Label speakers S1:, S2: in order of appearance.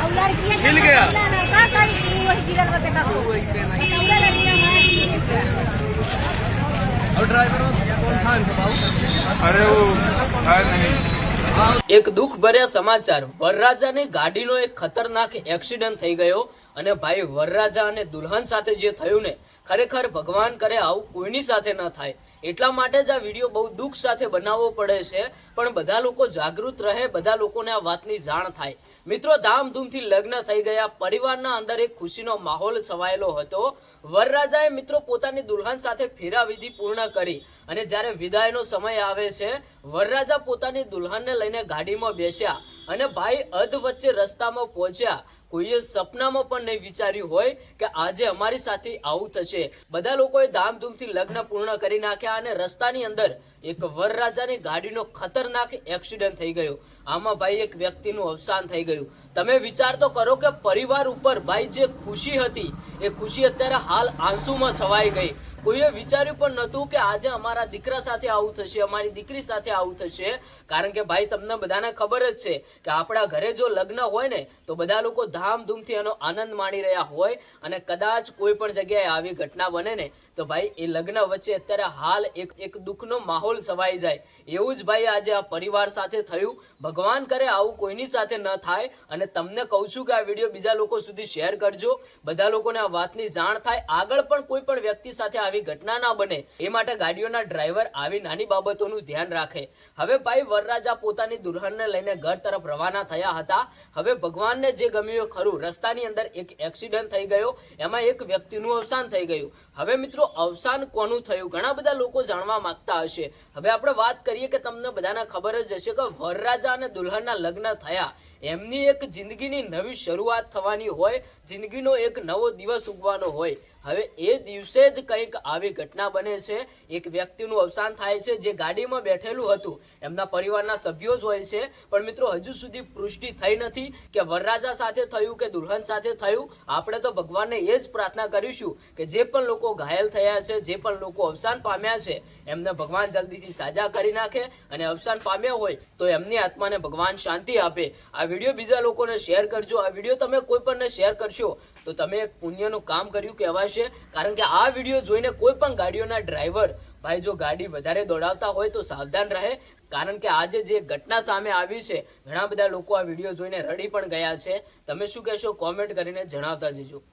S1: हिल गया। और ड्राइवर कौन था इनका बाबू?
S2: अरे वो है नहीं।
S3: એક દુઃખ ભર્યા સમાચાર વરરાજાની ગાડીનો એક ખતરનાક એક્સિડન્ટ થઈ ગયો અને ભાઈ વરરાજા અને દુલ્હન સાથે જે થયું ને ખરેખર ભગવાન કરે આવું કોઈની સાથે ન થાય એટલા માટે જ આ વિડીયો બહુ દુઃખ સાથે બનાવવો પડે છે પણ બધા લોકો જાગૃત રહે બધા લોકોને આ વાતની જાણ થાય મિત્રો ધામધૂમથી લગ્ન થઈ ગયા પરિવારના અંદર એક ખુશીનો માહોલ છવાયેલો હતો વરરાજાએ મિત્રો પોતાની દુલ્હન સાથે ફેરા વિધિ પૂર્ણ કરી અને જ્યારે વિદાયનો સમય આવે છે વરરાજા પોતાની દુલ્હનને લઈને ગાડીમાં બેસ્યા અને ભાઈ અધ વચ્ચે રસ્તામાં પહોંચ્યા કોઈએ સપનામાં પણ નહીં વિચાર્યું હોય કે આજે અમારી સાથે આવું થશે બધા લોકોએ ધામધૂમથી લગ્ન પૂર્ણ કરી નાખ્યા અને રસ્તાની અંદર એક વરરાજાની ગાડીનો ખતરનાક એક્સિડન્ટ થઈ ગયો આમાં ભાઈ એક વ્યક્તિનું અવસાન થઈ ગયું તમે વિચાર તો કરો કે પરિવાર ઉપર ભાઈ જે ખુશી હતી એ ખુશી અત્યારે હાલ આંસુમાં છવાઈ ગઈ કોઈએ વિચાર્યું પણ નહોતું કે આજે અમારા દીકરા સાથે આવું થશે અમારી દીકરી સાથે આવું થશે કારણ કે ભાઈ તમને બધાને ખબર જ છે કે આપણા ઘરે જો લગ્ન હોય ને તો બધા લોકો ધામધૂમથી એનો આનંદ માણી રહ્યા હોય અને કદાચ કોઈ પણ જગ્યાએ આવી ઘટના બને ને તો ભાઈ એ લગ્ન વચ્ચે અત્યારે હાલ એક દુઃખનો માહોલ છવાઈ જાય એવું જ ભાઈ આજે આ પરિવાર સાથે થયું ભગવાન કરે આવું કોઈની સાથે ન થાય અને તમને કહું છું કે આ વિડીયો બીજા લોકો સુધી શેર કરજો બધા લોકોને આ વાતની જાણ થાય આગળ પણ કોઈ પણ વ્યક્તિ સાથે આવી ઘટના ના બને એ માટે ગાડીઓના ડ્રાઈવર આવી નાની બાબતોનું ધ્યાન રાખે હવે ભાઈ વરરાજા પોતાની દુલ્હનને લઈને ઘર તરફ રવાના થયા હતા હવે ભગવાનને જે ગમ્યું ખરું રસ્તાની અંદર એક એક્સિડન્ટ થઈ ગયો એમાં એક વ્યક્તિનું અવસાન થઈ ગયું હવે મિત્રો અવસાન કોનું થયું ઘણા બધા લોકો જાણવા માંગતા હશે હવે આપણે વાત કરીએ કે તમને બધાને ખબર જ હશે કે વરરાજા અને દુલ્હનના લગ્ન થયા એમની એક જિંદગીની નવી શરૂઆત થવાની હોય જિંદગીનો એક નવો દિવસ ઉગવાનો હોય હવે એ દિવસે જ કંઈક આવી ઘટના બને છે એક વ્યક્તિનું અવસાન થાય છે જે ગાડીમાં બેઠેલું હતું એમના પરિવારના સભ્યો જ હોય છે પણ મિત્રો હજુ સુધી પુષ્ટિ થઈ નથી કે વરરાજા સાથે થયું કે દુલ્હન સાથે થયું આપણે તો ભગવાનને એ જ પ્રાર્થના કરીશું કે જે પણ લોકો ઘાયલ થયા છે જે પણ લોકો અવસાન પામ્યા છે એમને ભગવાન જલ્દીથી સાજા કરી નાખે અને અવસાન પામ્યા હોય તો એમની આત્માને ભગવાન શાંતિ આપે આ વિડીયો બીજા લોકોને શેર કરજો આ વિડીયો તમે કોઈ પણને શેર કરશો તો તમે એક પુણ્યનું કામ કર્યું કહેવાશે કારણ કે આ વિડીયો જોઈને કોઈ પણ ગાડીઓના ડ્રાઈવર ભાઈ જો ગાડી વધારે દોડાવતા હોય તો સાવધાન રહે કારણ કે આજે જે ઘટના સામે આવી છે ઘણા બધા લોકો આ વિડીયો જોઈને રડી પણ ગયા છે તમે શું કહેશો કોમેન્ટ કરીને જણાવતા જજો।